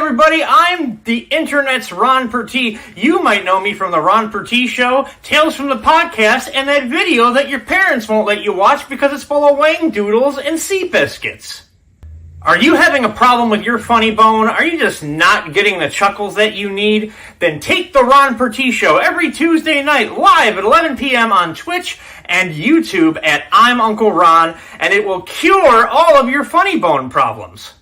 everybody, I'm the internet's Ron Purtee. You might know me from the Ron Purtee Show, Tales from the Podcast, and that video that your parents won't let you watch because it's full of wang doodles and sea biscuits. Are you having a problem with your funny bone? Are you just not getting the chuckles that you need? Then take the Ron Purtee Show every Tuesday night live at 11 p.m. on Twitch and YouTube at I'm Uncle Ron, and it will cure all of your funny bone problems.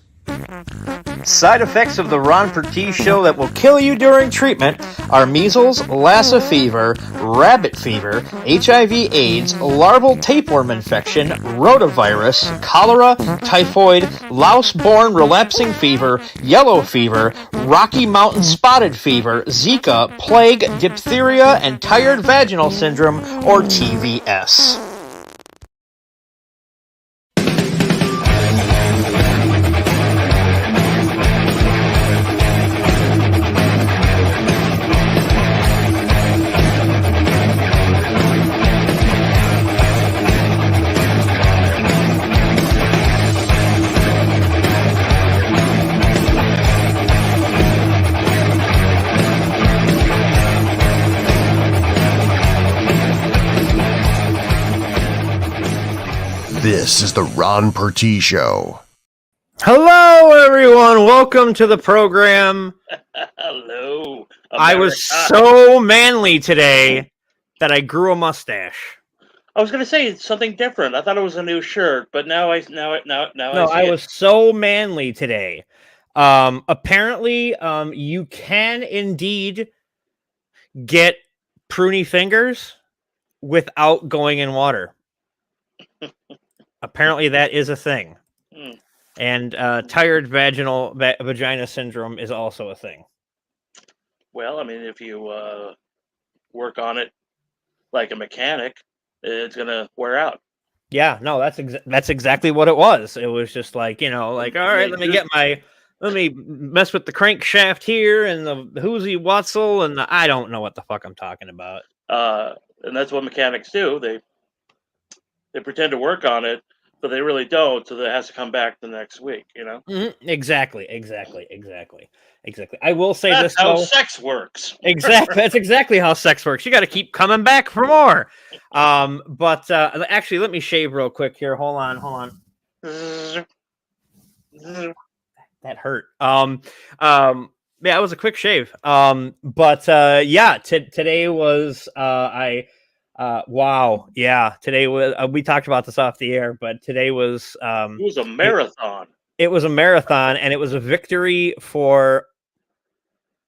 Side effects of the Ron Purtee Show that will kill you during treatment are measles, Lassa fever, rabbit fever, HIV/AIDS, larval tapeworm infection, rotavirus, cholera, typhoid, louse-borne relapsing fever, yellow fever, Rocky Mountain spotted fever, Zika, plague, diphtheria, and tired vaginal syndrome, or TVS. This is the Ron Purtee Show. Hello, everyone. Welcome to the program. Hello, America. I was so manly today that I grew a mustache. I was going to say it's something different. I thought it was a new shirt, but now I was so manly today. Apparently, you can indeed get pruny fingers without going in water. Apparently, that is a thing. And tired vagina syndrome is also a thing. Well, I mean, if you work on it like a mechanic, it's gonna wear out. Yeah, no, that's exactly what it was. It was just like, all right, let me mess with the crankshaft here and the Hoosie Wutzel and I don't know what the fuck I'm talking about. And that's what mechanics do. They pretend to work on it, but they really don't, so that has to come back the next week, Mm-hmm. Exactly. I will say that's this, how though. Sex works. Exactly. That's exactly how sex works. You got to keep coming back for more. But actually, let me shave real quick here. Hold on. That hurt. Yeah, it was a quick shave. Today was wow. Yeah, today was. We talked about this off the air, but today was. It was a marathon. It was a marathon, and it was a victory for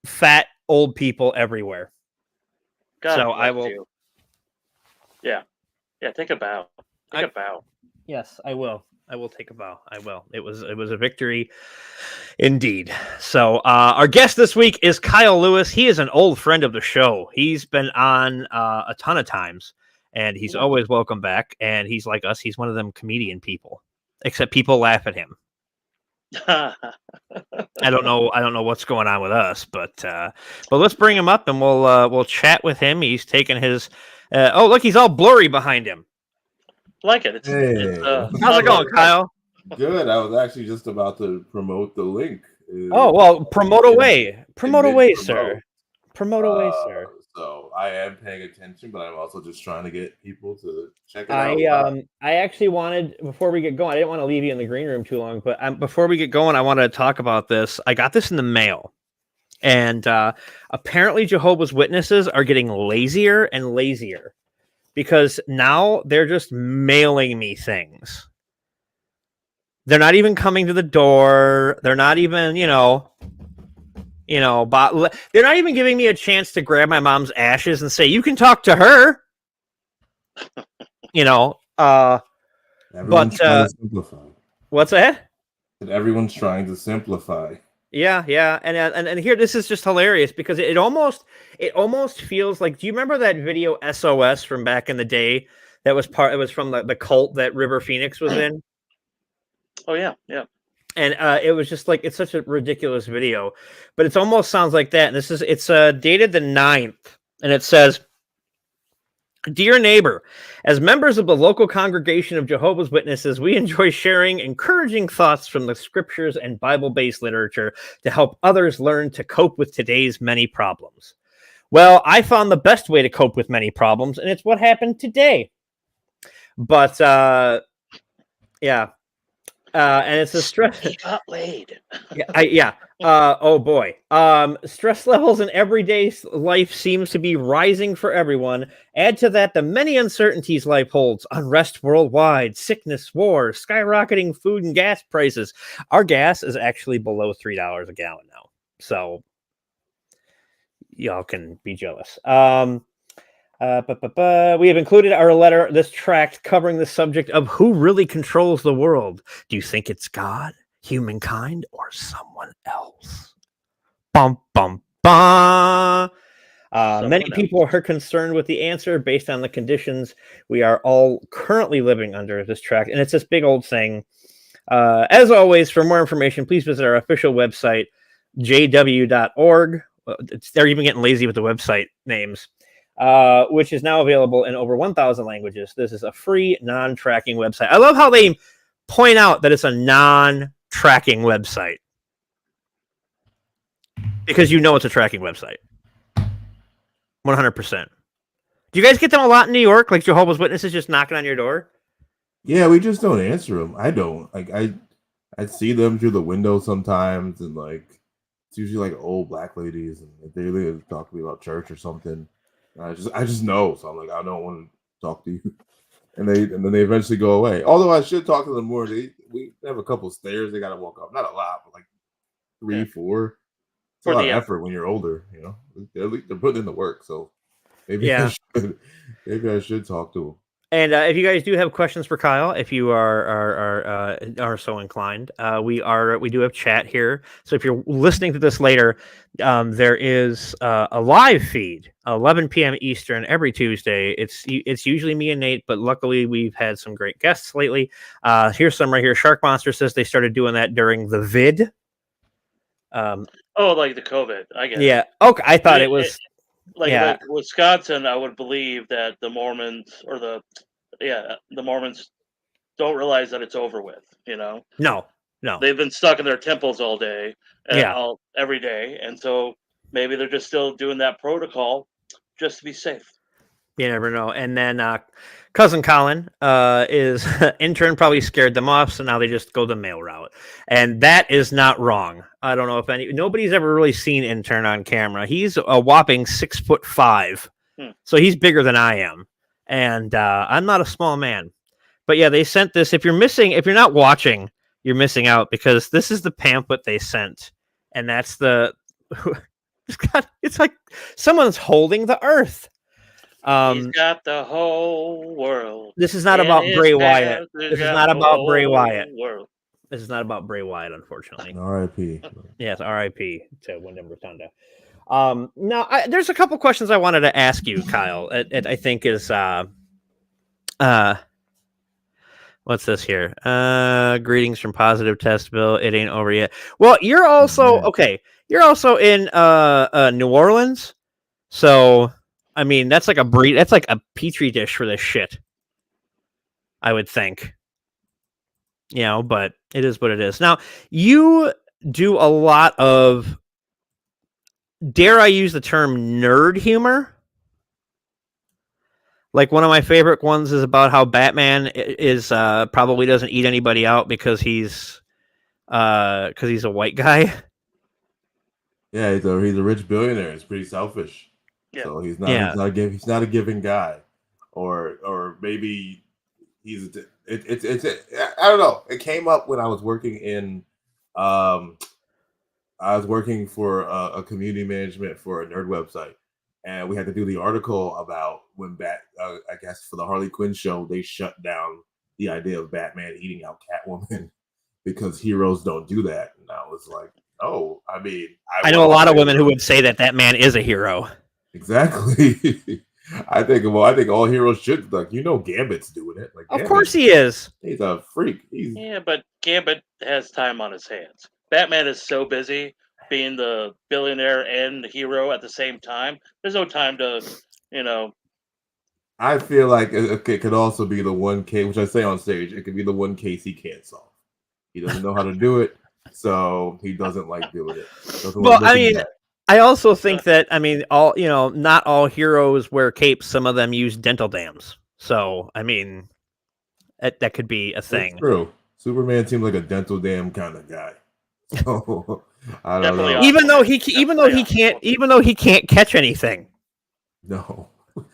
fat old people everywhere. God so I will. You. Yeah. Take a bow. Take a bow. Yes, I will. I will take a bow. I will. It was a victory, indeed. So our guest this week is Kyle Lewis. He is an old friend of the show. He's been on a ton of times, and he's always welcome back. And he's like us. He's one of them comedian people, except people laugh at him. I don't know what's going on with us, but let's bring him up and we'll chat with him. He's taking his. Oh, look, he's all blurry behind him. Like it. How's it going, Kyle? Good. I was actually just about to promote the link. Promote away. Promote away, sir. Promote away, sir. So I am paying attention, but I'm also just trying to get people to check it out. I actually wanted, before we get going, I didn't want to leave you in the green room too long, but before we get going, I wanted to talk about this. I got this in the mail, and apparently Jehovah's Witnesses are getting lazier and lazier because now they're just mailing me things. They're not even coming to the door. They're not even, they're not even giving me a chance to grab my mom's ashes and say, you can talk to her. Everyone's trying to simplify. What's that? And everyone's trying to simplify. Yeah. And here, this is just hilarious because it almost feels like, do you remember that video SOS from back in the day? It was from the cult that River Phoenix was in. Oh yeah. And it was just like, it's such a ridiculous video, but it almost sounds like that. And it's dated the 9th, and it says, Dear neighbor, as members of the local congregation of Jehovah's Witnesses, we enjoy sharing encouraging thoughts from the scriptures and Bible-based literature to help others learn to cope with today's many problems. Well, I found the best way to cope with many problems, and it's what happened today. But, yeah. And it's a stress. He got laid. Yeah. Oh boy. Stress levels in everyday life seems to be rising for everyone. Add to that the many uncertainties life holds: unrest worldwide, sickness, war, skyrocketing food and gas prices. Our gas is actually below $3 a gallon now, so y'all can be jealous. We have included our letter, this tract covering the subject of who really controls the world. Do you think it's God, humankind, or someone else? Bum, bum, bum. Many people are concerned with the answer based on the conditions we are all currently living under this tract. And it's this big old thing. As always, for more information, please visit our official website, jw.org. They're even getting lazy with the website names. Which is now available in over 1,000 languages. This is a free, non-tracking website. I love how they point out that it's a non-tracking website. Because you know it's a tracking website. 100%. Do you guys get them a lot in New York? Like Jehovah's Witnesses just knocking on your door? Yeah, we just don't answer them. I don't. Like, I see them through the window sometimes, and like it's usually like old black ladies, and they really talk to me about church or something. I just know, so I'm like, I don't want to talk to you, and then they eventually go away. Although I should talk to them more. We have a couple stairs they got to walk up, not a lot, but like 3, 4. It's a lot of effort when you're older, you know. They're putting in the work, so maybe I should talk to them. And if you guys do have questions for Kyle, if you are so inclined, we do have chat here. So if you're listening to this later, there is a live feed, 11 p.m. Eastern every Tuesday. It's usually me and Nate, but luckily we've had some great guests lately. Here's some right here. Shark Monster says they started doing that during the vid. Like the COVID. I guess. Yeah. Okay. I thought it was. Like Wisconsin, I would believe that the Mormons the Mormons don't realize that it's over with, you know? No. They've been stuck in their temples all day, every day, and so maybe they're just still doing that protocol just to be safe. You never know. And then Cousin Colin is intern probably scared them off, so now they just go the male route. And that is not wrong. I don't know if nobody's ever really seen intern on camera. He's a whopping 6'5", so he's bigger than I am, and I'm not a small man. But yeah, they sent this. If you're not watching, you're missing out, because this is the pamphlet they sent, and that's it's like someone's holding the earth. He's got the whole world. This is not about Bray Wyatt. This is not about Bray Wyatt. This is not about Bray Wyatt, unfortunately. R.I.P. Yes, R.I.P. to Wyndham Rotunda. Now, there's a couple questions I wanted to ask you, Kyle. It I think is what's this here? Greetings from Positive Testville. It ain't over yet. Well, you're also okay. You're also in New Orleans, so. I mean, that's like a petri dish for this shit, I would think. You know, but it is what it is. Now, you do a lot of, dare I use the term, nerd humor? Like, one of my favorite ones is about how Batman is probably doesn't eat anybody out because he's a white guy. Yeah, he's a rich billionaire. He's pretty selfish. Yeah. So he's not a giving guy, or maybe it's I don't know. It came up when I was working in for a community management for a nerd website, and we had to do the article about when I guess for the Harley Quinn show they shut down the idea of Batman eating out Catwoman because heroes don't do that. And I was like, oh, I mean, I know a lot of women who would say that man is a hero. Exactly. I think all heroes should, Gambit's doing it. Like, of course he is. He's a freak. But Gambit has time on his hands. Batman is so busy being the billionaire and the hero at the same time. There's no time to, I feel like it could also be the one case, which I say on stage, it could be the one case he can't solve. He doesn't know how to do it, so he doesn't like doing it. Doesn't Well, like I looking mean, bad. I also think that not all heroes wear capes. Some of them use dental dams. So I mean, that could be a That's thing. true. Superman seemed like a dental dam kind of guy. So I don't Definitely know. Even though he can't catch anything. No,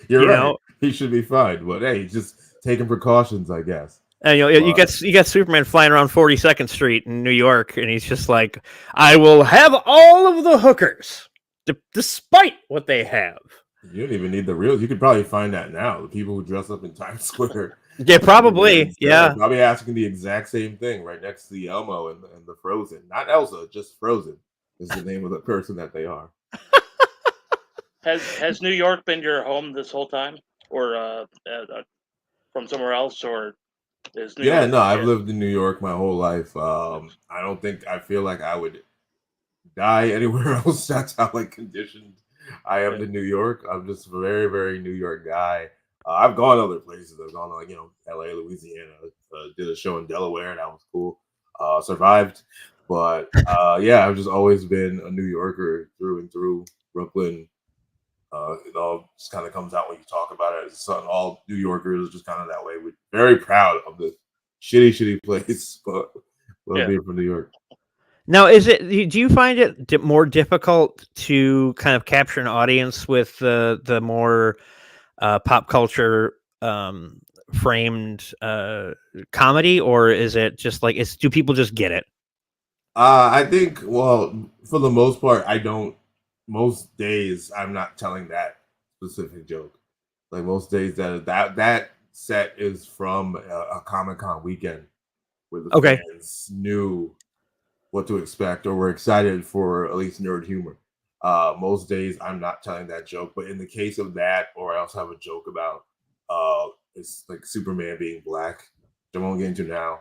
you're You right. know? He should be fine, but hey, he's just taking precautions, I guess. And you get Superman flying around 42nd Street in New York, and he's just like, "I will have all of the hookers, despite what they have." You don't even need the real. You could probably find that now. The people who dress up in Times Square. Yeah, probably. Yeah, probably asking the exact same thing right next to the Elmo and the Frozen. Not Elsa, just Frozen is the name of the person that they are. Has New York been your home this whole time, or from somewhere else, or is New York? No, I've lived in New York my whole life. I feel like I would die anywhere else. That's how conditioned I am to New York. I'm just a very, very New York guy. I've gone other places. I've gone LA, Louisiana. Did a show in Delaware, and that was cool. Survived, but I've just always been a New Yorker through and through. Brooklyn. It all just kind of comes out when you talk about it. It's something all New Yorkers are just kind of that way. We're very proud of the shitty place, but love being from New York. Now, do you find it more difficult to kind of capture an audience with the more pop culture framed comedy, or is it just do people just get it? I think, well, for the most part, I don't. Most days, I'm not telling that specific joke. Like most days, that set is from a Comic-Con weekend where the fans knew what to expect or were excited for at least nerd humor. Most days, I'm not telling that joke, but in the case of that, or I also have a joke about it's like Superman being black, which I won't get into now.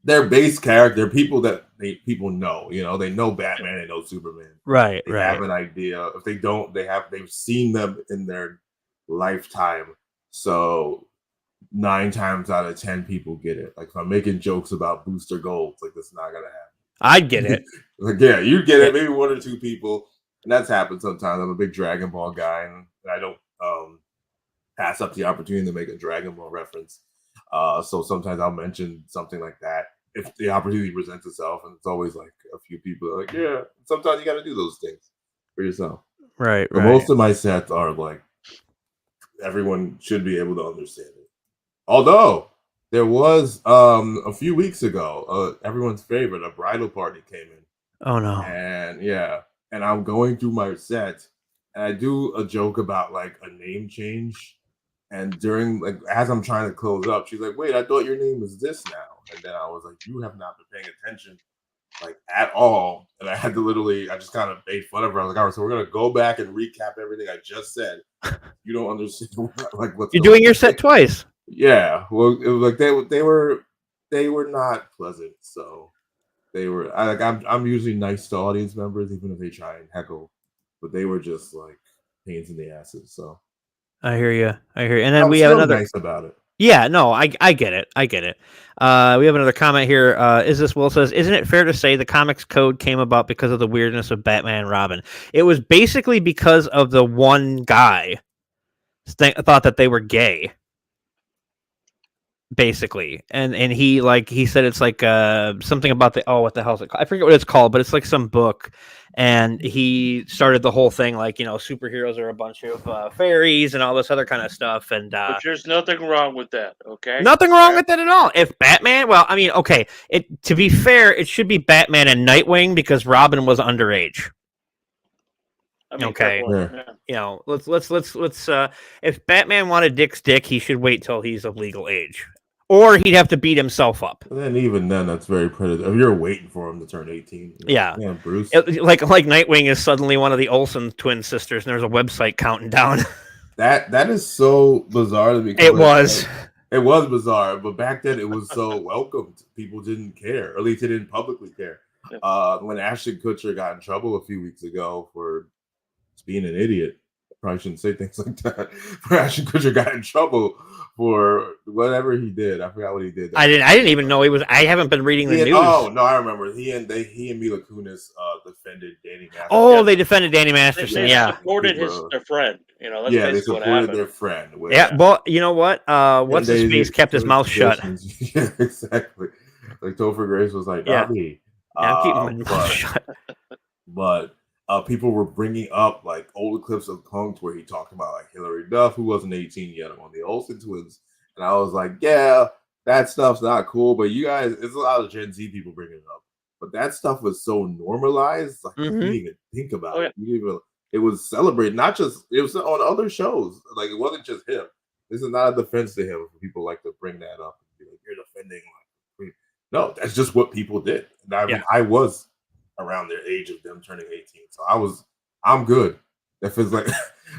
Their base character, people that people know, they know Batman, they know Superman. Right. They have an idea. If they don't, they've seen them in their lifetime. So 9 times out of 10 people get it. Like if I'm making jokes about Booster Gold, that's not gonna happen. I get it. You get it. Maybe 1 or 2 people, and that's happened sometimes. I'm a big Dragon Ball guy, and I don't pass up the opportunity to make a Dragon Ball reference. So sometimes I'll mention something like that if the opportunity presents itself, and it's always a few people are like, yeah. Sometimes you got to do those things for yourself, right? But most of my sets are everyone should be able to understand it. Although there was a few weeks ago, everyone's favorite, a bridal party came in. Oh no! And I'm going through my set, and I do a joke about a name change. And during as I'm trying to close up, she's like, "Wait, I thought your name was this now." And then I was like, "You have not been paying attention at all." And I had to I just kind of made fun of her. I was like, "All right, so we're gonna go back and recap everything I just said." You don't understand what's you're doing your set twice. Yeah, well, it was they were not pleasant. So they were I'm usually nice to audience members, even if they try and heckle, but they were just pains in the asses. So. I hear you. And then we have another nice about it. Yeah, no, I get it. We have another comment here. Is this Will says, isn't it fair to say the comics code came about because of the weirdness of Batman and Robin? It was basically because of the one guy thought that they were gay. Basically, and he said it's something about what the hell is it called? I forget what it's called, but it's some book, and he started the whole thing superheroes are a bunch of fairies and all this other kind of stuff, and but there's nothing wrong with that, okay? Nothing wrong with that at all. If Batman, to be fair, it should be Batman and Nightwing because Robin was underage. Okay. Yeah. Let's if Batman wanted Dick's dick, he should wait till he's of legal age. Or he'd have to beat himself up. And then even then, that's very predatory. If you're waiting for him to turn 18. Yeah, Bruce. Like Nightwing is suddenly one of the Olsen twin sisters, and there's a website counting down. That is so bizarre to me. It was. It was bizarre, but back then it was so welcomed. People didn't care, or at least they didn't publicly care. When Ashton Kutcher got in trouble a few weeks ago for being an idiot, probably shouldn't say things like that. But Ashton Kutcher got in trouble for whatever he did. I forgot what he did. I didn't even know he was. I haven't been reading the news. Oh no, I remember. He and Mila Kunis defended Danny Masterson. Oh, they defended Danny Masterson. They supported their friend. You know, that's they supported their friend. But you know what? What's his face kept his mouth shut. Yeah, exactly. Like Topher Grace was like, not me. I'm keeping my mouth shut. But people were bringing up like old clips of Punk'd where he talked about like Hillary Duff, who wasn't 18 yet, on the Olsen twins, and I was like, yeah, that stuff's not cool. But you guys, it's a lot of Gen Z people bringing it up. But that stuff was so normalized, like you didn't even think about it. It was celebrated, not just it was on other shows. Like it wasn't just him. This is not a defense to him. People like to bring that up and be like, "You're defending." No, that's just what people did. And I was around their age of them turning 18, so I'm good. If it's like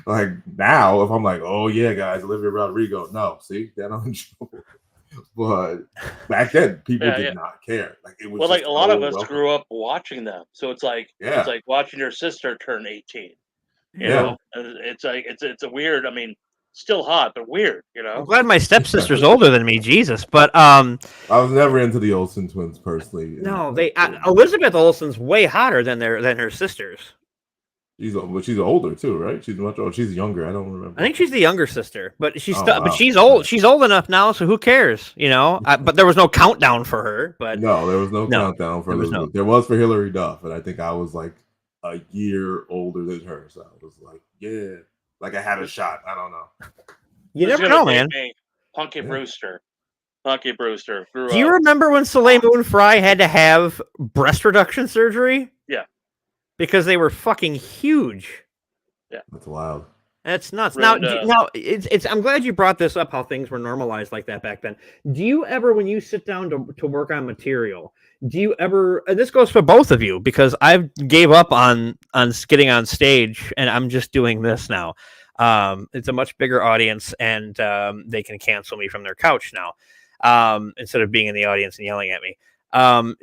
like now, if I'm like, oh yeah, guys, Olivia Rodrigo, no, see, that I'm trouble. But back then, people did not care. Like it was like a lot of us grew up watching them, so it's like watching your sister turn 18. You know, it's like it's a weird. I mean, still hot, but weird. You know, I'm glad my stepsister's older than me, Jesus. But I was never into the Olsen twins personally. No, Elizabeth Olsen's way hotter than her sisters. She's older too, right? She's much older. She's younger. I don't remember. I think she's the younger sister, but but she's old. She's old enough now, so who cares? You know. But there was no countdown for her. But no, there was no countdown for Elizabeth. There was for Hillary Duff, and I think I was like a year older than her, so I was like, yeah, like I had a shot. I don't know. You never know, man. Punky Brewster grew up. Do you remember when Soleil Moon Frye had to have breast reduction surgery? Yeah. Because they were fucking huge. Yeah. That's wild. That's nuts. Now it's I'm glad you brought this up, how things were normalized like that back then. Do you ever, when you sit down to work on material, do you ever, and this goes for both of you, because I've gave up on getting on stage and I'm just doing this now. It's a much bigger audience and they can cancel me from their couch now instead of being in the audience and yelling at me.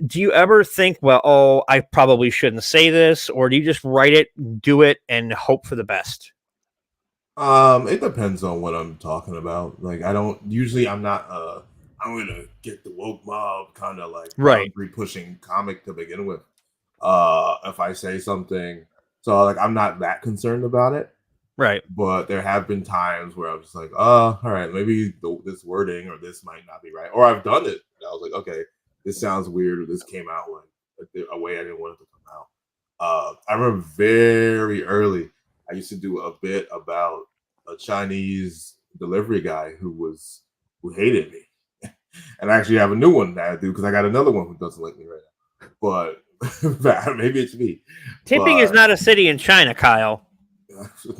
Do you ever think, well, I probably shouldn't say this, or do you just write it, do it, and hope for the best? It depends on what I'm talking about. Like, I'm not, I'm going to get the woke mob kind of like pushing comic to begin with. If I say something, so like, I'm not that concerned about it. Right. But there have been times where I'm just like, all right, maybe this wording or this might not be right. Or I've done it. And I was like, okay, this sounds weird, or this came out like a way I didn't want it to come out. I remember very early, I used to do a bit about a Chinese delivery guy who hated me. And I actually have a new one that I do because I got another one who doesn't like me right now. But maybe it's me. Tipping is not a city in China, Kyle.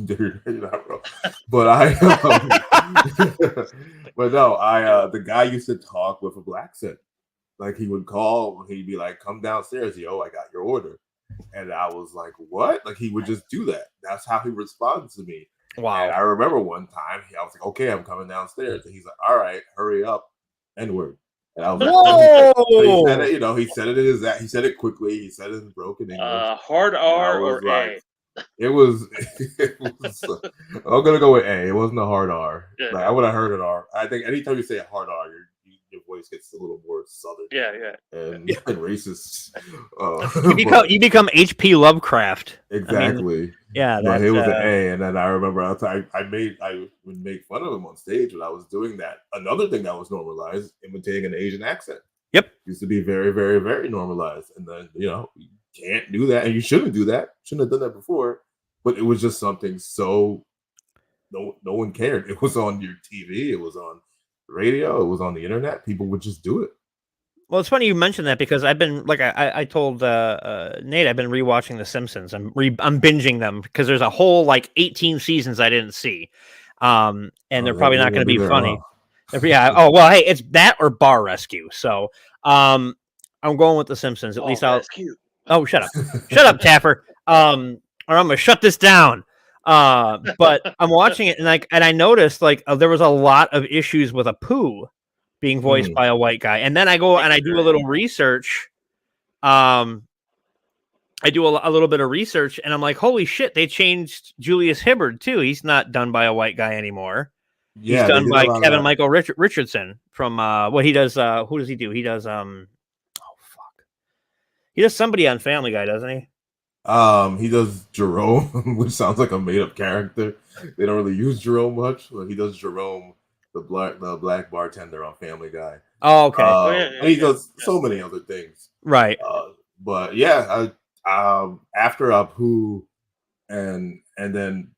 Dude, but but no, the guy used to talk with a black accent. Like he would call, he'd be like, "Come downstairs, yo, I got your order." And I was like, "What?" Like he would just do that. That's how he responds to me. Wow. And I remember one time, I was like, "Okay, I'm coming downstairs," and he's like, "All right, hurry up, N-word." And I was like, "Whoa!" He said it, he said it he said it quickly. He said it in broken English. Hard R or like, A? It was I'm gonna go with A. It wasn't a hard R. Yeah. Like, I would have heard an R. I think anytime you say a hard R, your voice gets a little more southern. And racist. You become H.P. Lovecraft. Exactly. I mean, yeah, it was an A, and then I remember I would make fun of him on stage when I was doing that. Another thing that was normalized, imitating an Asian accent. Yep, used to be very, very, very normalized, and then you can't do that, and you shouldn't do that. Shouldn't have done that before, but it was just something so no one cared. It was on your TV, it was on radio, it was on the internet. People would just do it. Well, it's funny you mentioned that because I've been like I told Nate, I've been rewatching The Simpsons. I'm binging them because there's a whole like 18 seasons I didn't see, and they're probably not going to be funny. Yeah. Oh well, hey, it's that or Bar Rescue. So I'm going with The Simpsons. At least Rescue. Oh, shut up. Shut up, Taffer. Or I'm going to shut this down. But I'm watching it and I noticed there was a lot of issues with Apu being voiced by a white guy. And then I go and I do a little research. I do a little bit of research, and I'm like, holy shit, they changed Julius Hibbard too. He's not done by a white guy anymore. He's Yeah, they done did a by lot of Kevin that. Michael Richardson from what he does. Who does he do? He does oh fuck, he does somebody on Family Guy, doesn't he? He does Jerome, which sounds like a made up character. They don't really use Jerome much, but he does Jerome, the black bartender on Family Guy. Oh, okay. And he does so many other things. Right. But yeah, after Apu, and then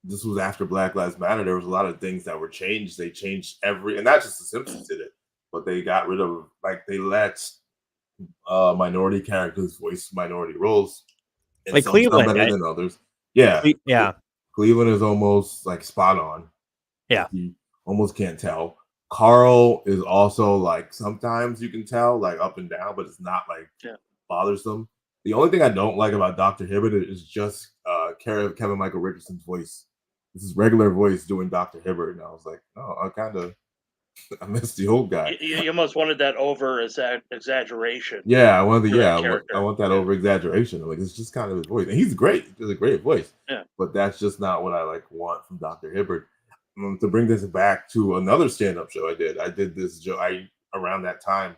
this was after Black Lives Matter. There was a lot of things that were changed. They changed and not just the Simpsons did it, but they got rid of they let minority characters voice minority roles. And like Cleveland, better than others. Yeah, yeah. Cleveland is almost like spot on. Yeah, you almost can't tell. Carl is also like sometimes you can tell like up and down, but it's not like bothersome. The only thing I don't like about Dr. Hibbert is just Kevin Michael Richardson's voice. This is regular voice doing Dr. Hibbert, and I was like, oh, I miss the old guy. You almost wanted that over exaggeration. Yeah, I want that over exaggeration. Like it's just kind of his voice, and he's great. He's a great voice. Yeah, but that's just not what I want from Dr. Hibbert. To bring this back to another stand-up show I did this show. Around that time,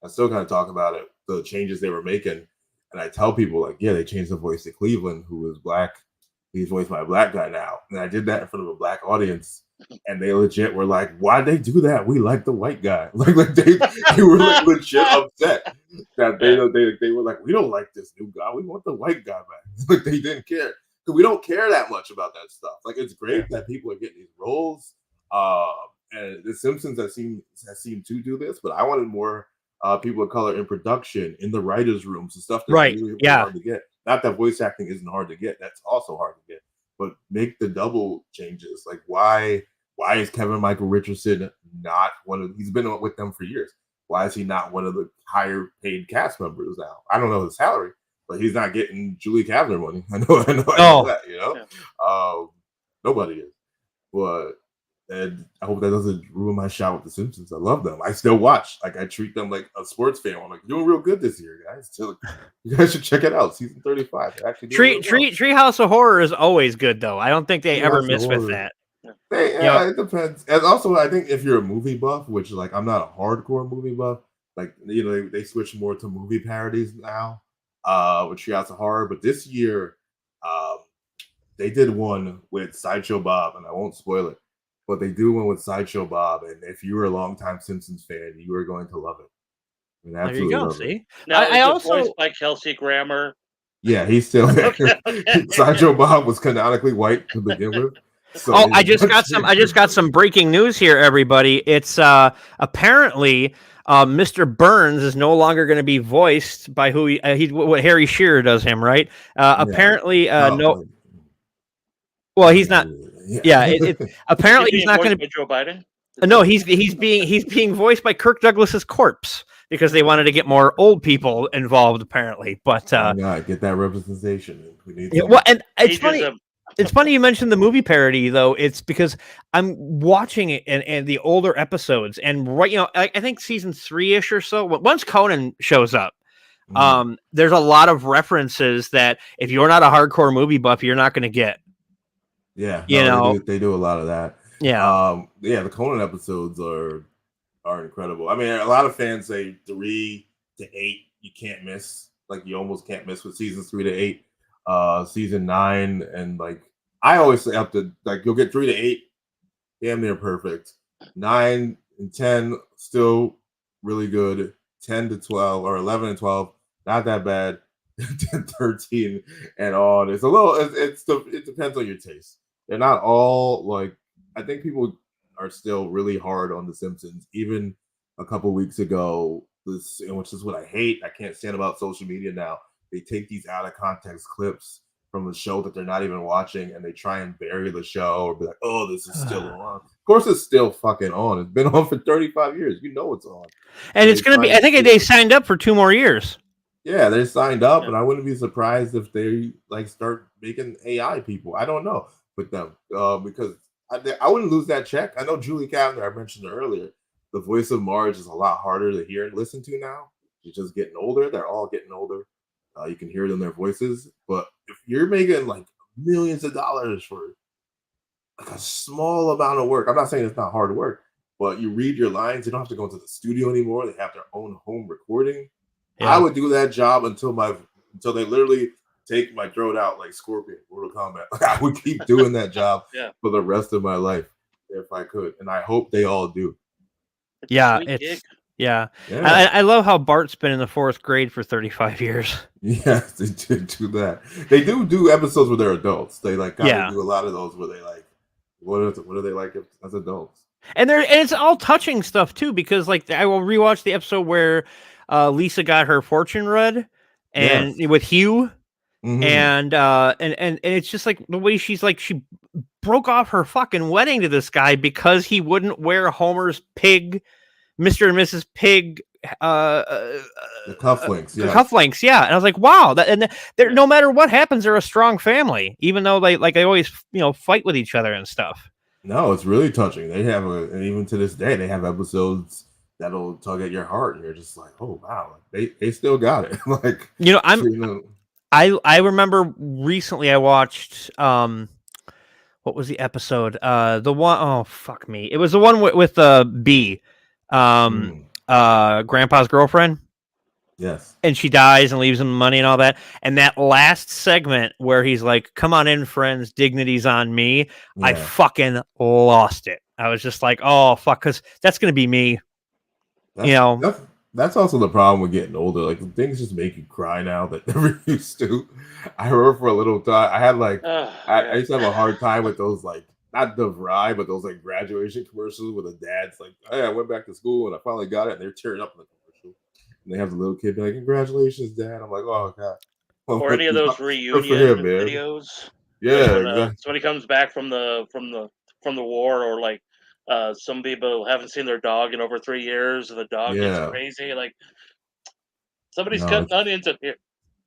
I still kind of talk about it, the changes they were making, and I tell people like, yeah, they changed the voice to Cleveland, who is black. He's voiced by a black guy now, and I did that in front of a black audience. And they legit were like, "Why'd they do that? We like the white guy." Like they were like legit upset that they were like, "We don't like this new guy. We want the white guy back." Like they didn't care because we don't care that much about that stuff. Like it's great that people are getting these roles. And the Simpsons has seemed to do this, but I wanted more people of color in production, in the writers' rooms, and stuff that's really hard to get. Not that voice acting isn't hard to get; that's also hard to get. But make the double changes. Like why is Kevin Michael Richardson not one of? He's been with them for years. Why is he not one of the higher paid cast members now? I don't know his salary, but he's not getting Julie Kavner money. I know that. You know, nobody is. But and I hope that doesn't ruin my shot with the Simpsons. I love them. I still watch. Like I treat them like a sports fan. I'm like, you're doing real good this year, guys. So, you guys should check it out. Season 35. Actually, Treehouse of Horror is always good though. I don't think they ever miss with that. It depends. And also, I think if you're a movie buff, which like I'm not a hardcore movie buff, like they switch more to movie parodies now with Treehouse of Horror. But this year, they did one with Sideshow Bob, and I won't spoil it. But they do one with Sideshow Bob, and if you were a longtime Simpsons fan, you are going to love it. I mean, absolutely there you go. See, now I also voiced by Kelsey Grammer. Yeah, he's still there. Sideshow Bob was canonically white to begin with. So I just got some breaking news here, everybody. It's apparently Mr. Burns is no longer going to be voiced by what Harry Shearer does him, right? Apparently, no. Well, he's not. Yeah, apparently he's not going to be Joe Biden. No, he's being voiced by Kirk Douglas's corpse because they wanted to get more old people involved, apparently. But get that representation. We need. Well, and it's funny. It's funny you mentioned the movie parody, though. It's because I'm watching it and the older episodes, and I think season 3-ish or so. Once Conan shows up, there's a lot of references that if you're not a hardcore movie buff, you're not going to get. Yeah, they do a lot of that. Yeah, the Conan episodes are incredible. I mean, a lot of fans say 3 to 8 you can't miss. Like you almost can't miss with seasons 3 to 8. Season 9 and like I always say up to like you'll get 3 to 8, damn near perfect. 9 and 10 still really good. 10 to 12 or 11 and 12 not that bad. 13 and on. It's a little. It depends on your taste. They're not all like. I think people are still really hard on The Simpsons. Even a couple weeks ago, which is what I hate. I can't stand about social media now. They take these out of context clips from the show that they're not even watching, and they try and bury the show or be like, "Oh, this is still on." Of course, it's still fucking on. It's been on for 35 years. You know it's on. And it's going to be. I think they signed up for 2 more years. Yeah, they signed up, and I wouldn't be surprised if they like start making AI people. I don't know with them because I wouldn't lose that check. I know Julie Kavner, I mentioned earlier, the voice of Marge is a lot harder to hear and listen to now. She's just getting older. They're all getting older. You can hear it in their voices. But if you're making like millions of dollars for like a small amount of work, I'm not saying it's not hard work, but you read your lines. You don't have to go into the studio anymore. They have their own home recording. Yeah. I would do that job until they literally take my throat out like Scorpion, Mortal Kombat. Like, I would keep doing that job for the rest of my life if I could, and I hope they all do. Yeah, I love how Bart's been in the 4th grade for 35 years. Yes, they did do that. They do episodes where they're adults. They like kind of do a lot of those where they like, what are they like as adults? And it's all touching stuff too, because like I will rewatch the episode where Lisa got her fortune read, and with Hugh, and it's just like the way she's like she broke off her fucking wedding to this guy because he wouldn't wear Homer's pig, Mr. and Mrs. Pig, the cufflinks, the cufflinks, and I was like, wow, they're no matter what happens, they're a strong family, even though they always fight with each other and stuff. No, it's really touching. They have and even to this day, they have episodes that'll tug at your heart, and you're just like, oh wow, they still got it. Like I remember recently I watched what was the episode? The one, oh fuck me, it was the one with B, Grandpa's girlfriend. Yes. And she dies and leaves him money and all that. And that last segment where he's like, come on in, friends, dignity's on me. Yeah. I fucking lost it. I was just like, oh, fuck, because that's going to be me. That's also the problem with getting older. Like, things just make you cry now that never used to. I remember for a little time, I had like, I used to have a hard time with those, like, not the Vry, but those like graduation commercials where the dad's like, hey, I went back to school and I finally got it. And they're tearing up in the commercial. And they have the little kid be like, congratulations, Dad. I'm like, oh, God. Well, or any of those reunion videos. Yeah. When somebody comes back from the war, or like some people haven't seen their dog in over 3 years and the dog gets crazy. Like, somebody's cutting onions up here.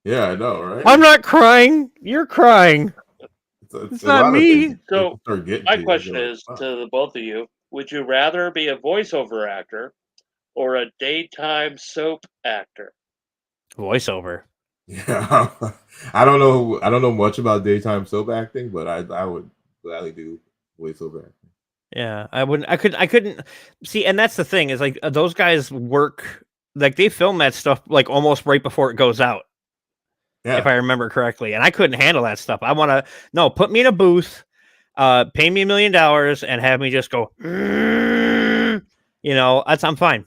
Yeah, I know, right? I'm not crying. You're crying. It's not me. So my question is to the both of you: would you rather be a voiceover actor or a daytime soap actor? Voiceover. Yeah, I don't know much about daytime soap acting, but I would gladly do voiceover acting. Yeah, I wouldn't. I couldn't see, and that's the thing is like those guys work like they film that stuff like almost right before it goes out. Yeah. If I remember correctly, and I couldn't handle that stuff. I want to put me in a booth, pay me $1 million, and have me just go. I'm fine.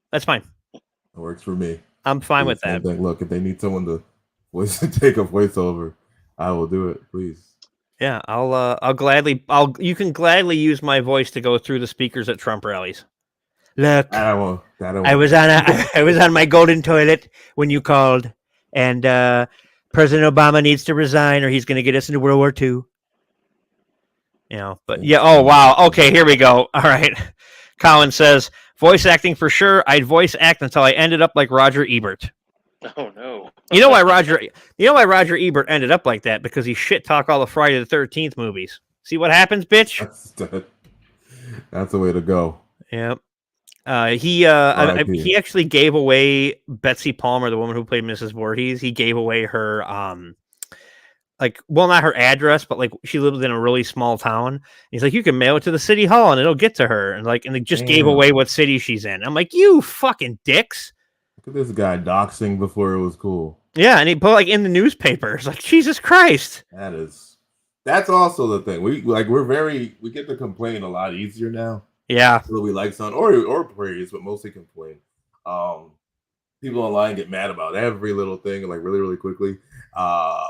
That's fine. It works for me. I'm fine with that. Look, if they need someone to take a voiceover, I will do it. Please. Yeah, I'll gladly. You can gladly use my voice to go through the speakers at Trump rallies. Look, I was on my golden toilet when you called. And President Obama needs to resign or he's going to get us into World War II. But yeah. Oh, wow. Okay, here we go. All right. Colin says, voice acting for sure. I'd voice act until I ended up like Roger Ebert. Oh, no. You know why Roger Ebert ended up like that? Because he shit talk all the Friday the 13th movies. See what happens, bitch? That's the way to go. Yep. He actually gave away Betsy Palmer, the woman who played Mrs. Voorhees. He gave away her, not her address, but like she lived in a really small town. He's like, you can mail it to the city hall and it'll get to her. And they just gave away what city she's in. I'm like, you fucking dicks. Look at this guy doxing before it was cool. Yeah, and he put in the newspapers. Like, Jesus Christ. That's also the thing. We get to complain a lot easier now. Yeah, whether we like something or praise, but mostly complain. People online get mad about every little thing, like really, really quickly. I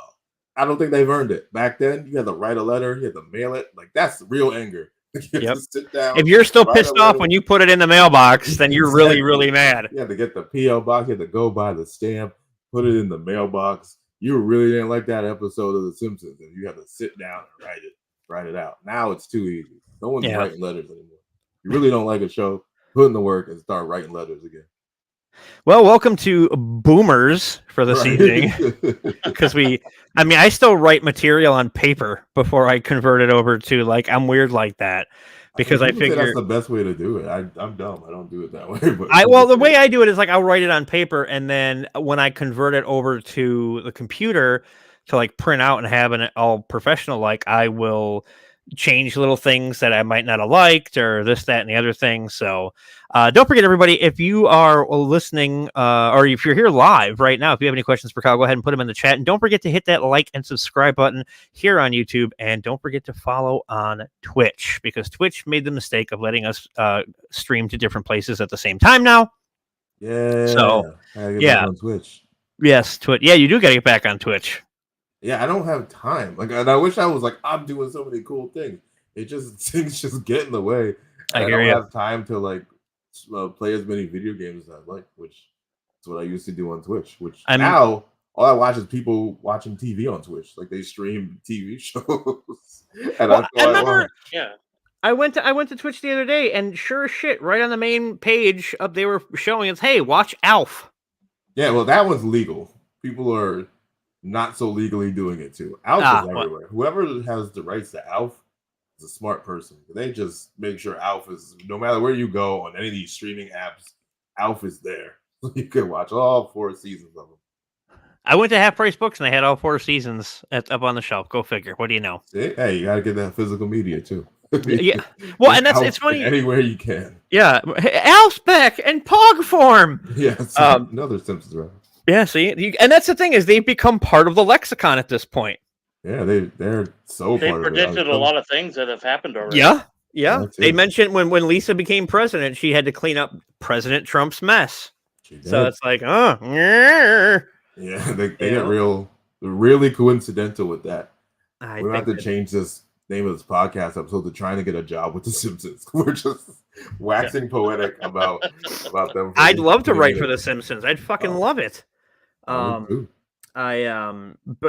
don't think they've earned it. Back then, you had to write a letter, you had to mail it. Like, that's real anger. You have to sit down. If you're still pissed off when you put it in the mailbox, then you're really, really mad. You had to get the P.O. box. You had to go buy the stamp, put it in the mailbox. You really didn't like that episode of The Simpsons, and you had to sit down and write it out. Now it's too easy. No one's writing letters anymore. You really don't like a show, put in the work and start writing letters again. Well, welcome to Boomers for this evening. Because I still write material on paper before I convert it over to I'm weird like that. because I people say figure that's the best way to do it. I'm dumb. I don't do it that way. But the way I do it is like I'll write it on paper, and then when I convert it over to the computer to like print out and have it all professional, like I will change little things that I might not have liked or this, that, and the other thing. So don't forget, everybody, if you are listening or if you're here live right now, if you have any questions for Kyle, go ahead and put them in the chat. And don't forget to hit that like and subscribe button here on YouTube. And don't forget to follow on Twitch, because Twitch made the mistake of letting us stream to different places at the same time now. Yeah. So, I gotta get back on Twitch. Yes, Twitch. Yeah, you do got to get back on Twitch. Yeah, I don't have time. Like, and I wish I was like, I'm doing so many cool things. It just things just get in the way. I don't have time to like play as many video games as I like, which is what I used to do on Twitch. Which now all I watch is people watching TV on Twitch. Like they stream TV shows. And I remember, I went to Twitch the other day, and sure as shit, right on the main page up, they were showing us, hey, watch Alf. Yeah, well, that one's legal. People are not so legally doing it too. Alf is everywhere. Whoever has the rights to Alf is a smart person. They just make sure Alf is, no matter where you go on any of these streaming apps, Alf is there. You can watch all 4 seasons of them. I went to Half Price Books and I had all 4 seasons up on the shelf. Go figure. What do you know? See? Hey, you gotta get that physical media too. Yeah. Well, and it's funny. Anywhere you can. Yeah. Alf's back in Pog form. Yes. Another Simpsons reference. Yeah, see, and that's the thing, is they've become part of the lexicon at this point. Yeah, they're so. They predicted a lot of things that have happened already. Yeah. They mentioned when Lisa became president, she had to clean up President Trump's mess. So it's like, yeah, they get really coincidental with that. We're gonna have to change this name of this podcast episode to trying to get a job with the Simpsons. We're just waxing poetic about them. I'd love to write for the Simpsons. I'd fucking love it. But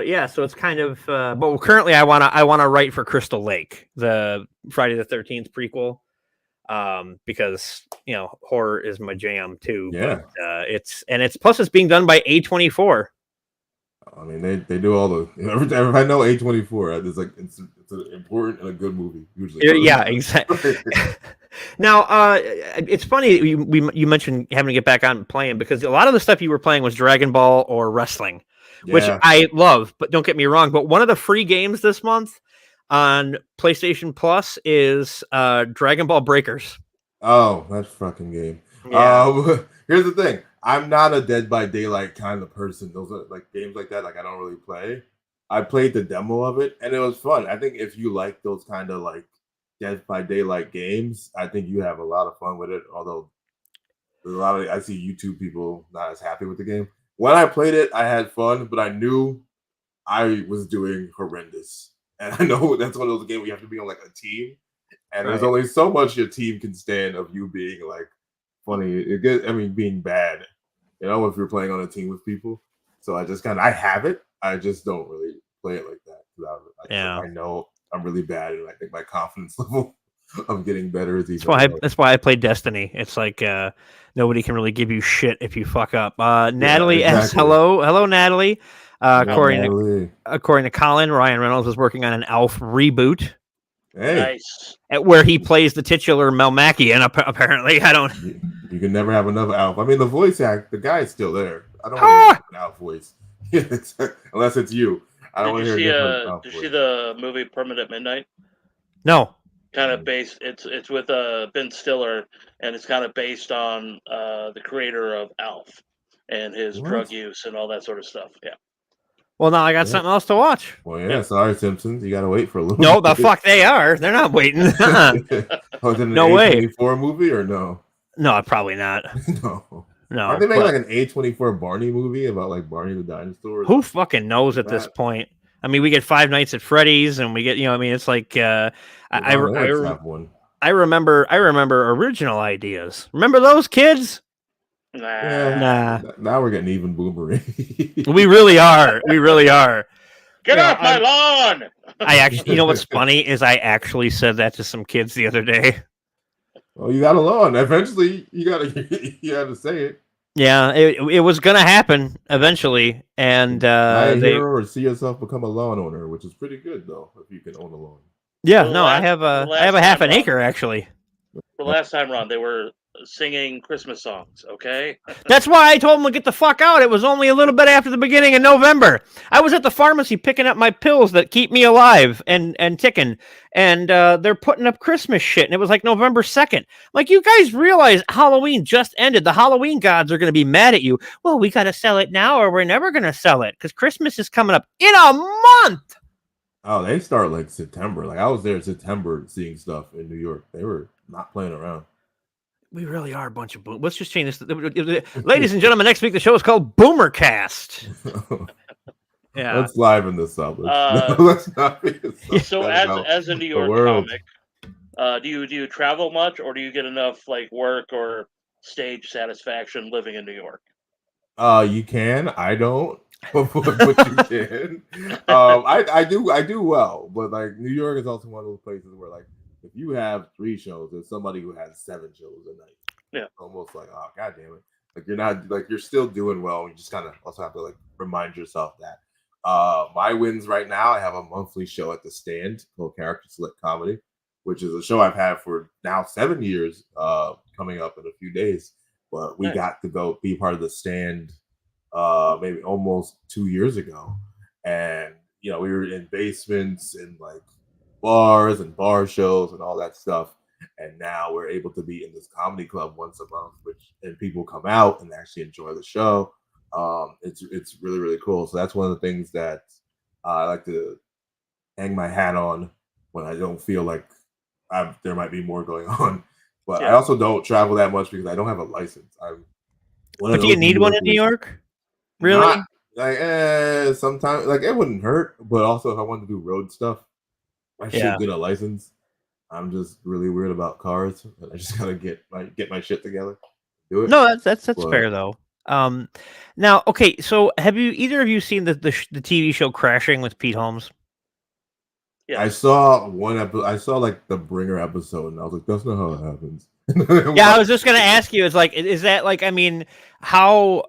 yeah, so it's kind of but currently I wanna write for Crystal Lake, the Friday the 13th prequel, because horror is my jam too. Yeah, but, it's plus it's being done by A24. I mean, they do all the every time I know A24, it's like it's an important and a good movie usually. Yeah, exactly. Now, it's funny you mentioned having to get back on playing, because a lot of the stuff you were playing was Dragon Ball or wrestling, which I love. But don't get me wrong. But one of the free games this month on PlayStation Plus is Dragon Ball Breakers. Oh, that fucking game. Yeah. Here's the thing. I'm not a Dead by Daylight kind of person. Those are like games like that. Like I don't really play. I played the demo of it and it was fun. I think if you like those kind of like Dead by Daylight games, I think you have a lot of fun with it. Although there's a lot of, I see YouTube people not as happy with the game. When I played it, I had fun, but I knew I was doing horrendous. And I know that's one of those games where you have to be on like a team. And there's only so much your team can stand of you being like funny. Being bad, if you're playing on a team with people. So I just I have it. I just don't really play it like that. I know I'm really bad, and I think my confidence level of getting better is even. That's why I play Destiny. It's like nobody can really give you shit if you fuck up. Natalie S. Hello, Natalie. According to Colin, Ryan Reynolds is working on an Alf reboot. Hey. Nice. Where he plays the titular Melmacian, apparently. I don't. You can never have enough Alf. I mean, the voice act, the guy's still there. I don't want to hear an Alf voice. Unless it's you. I don't want to hear a different Alf voice. Did you see the movie Permanent Midnight? No. Kind of based. It's with Ben Stiller, and it's kind of based on the creator of Alf and his drug use and all that sort of stuff. Yeah. Well, now I got something else to watch. Well, yeah. Sorry, Simpsons. You got to wait for a little. No, the fuck they are. They're not waiting. No way. A24 movie or no? No, probably not. No. Aren't they making like an A24 Barney movie about like Barney the dinosaur? Who fucking knows at this point? I mean, we get Five Nights at Freddy's, and we get it's like I remember original ideas. Remember those kids? Nah. Now we're getting even boomery. We really are. Get off my lawn! I actually, what's funny is I actually said that to some kids the other day. Well, you got a lawn. Eventually, you got to say it. Yeah, it was gonna happen eventually, and or see yourself become a lawn owner, which is pretty good though if you can own a lawn. Yeah, For the no, I last- have for the I have a last half time, an Ron. acre actually. For last time, Ron, they were singing Christmas songs. Okay. That's why I told them to get the fuck out. It was only a little bit after the beginning of November. I was at the pharmacy picking up my pills that keep me alive and ticking, and they're putting up Christmas shit, and it was like November 2nd. Like, you guys realize Halloween just ended. The Halloween gods are going to be mad at you. Well, we got to sell it now or we're never going to sell it because Christmas is coming up in a month. Oh, they start like September. Like I was there in September seeing stuff in New York. They were not playing around. We really are a bunch of boom. Let's just change this. Ladies and gentlemen, next week the show is called Boomercast. Yeah. Let's liven this up. Let's not be So as a New York comic, do you travel much, or do you get enough like work or stage satisfaction living in New York? You can. I don't. But you can. I do well, but like New York is also one of those places where like if you have 3 shows, there's somebody who has 7 shows a night. Yeah. Almost like, oh god damn it. Like you're not like you're still doing well. You just kind of also have to like remind yourself that. My wins right now, I have a monthly show at the Stand called Character Select Comedy, which is a show I've had for now 7 years, coming up in a few days. But we got to go be part of the Stand maybe almost 2 years ago. And you know, we were in basements and like bars and bar shows and all that stuff. And now we're able to be in this comedy club once a month, and people come out and actually enjoy the show. It's really, really cool. So that's one of the things that I like to hang my hat on when I don't feel like there might be more going on. But I also don't travel that much because I don't have a license. But do you need one in New York? Really? Not, like, sometimes like it wouldn't hurt, but also if I wanted to do road stuff, I should get a license. I'm just really weird about cars, and I just gotta get my shit together. Do it. No, that's fair though. Now, okay, so have either of you seen the TV show Crashing with Pete Holmes? Yeah, I saw one episode. I saw like the Bringer episode, and I was like, "That's not how it happens." Yeah, I was just gonna ask you. It's like, is that like? I mean, how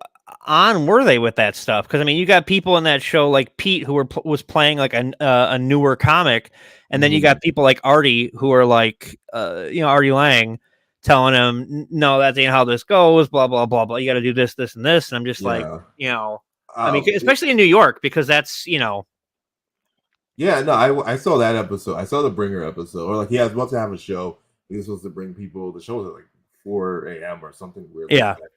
on were they with that stuff? Because I mean, you got people in that show like Pete who was playing like a newer comic, and then you got people like Artie who are like, Artie Lang, telling him, "No, that ain't how this goes." Blah blah blah blah. You got to do this, this, and this. And I'm just like, I mean, especially in New York because that's Yeah, no, I saw that episode. I saw the Bringer episode, or like he was about to have a show. He was supposed to bring people. The show was at like 4 a.m. or something weird. Yeah. Like that.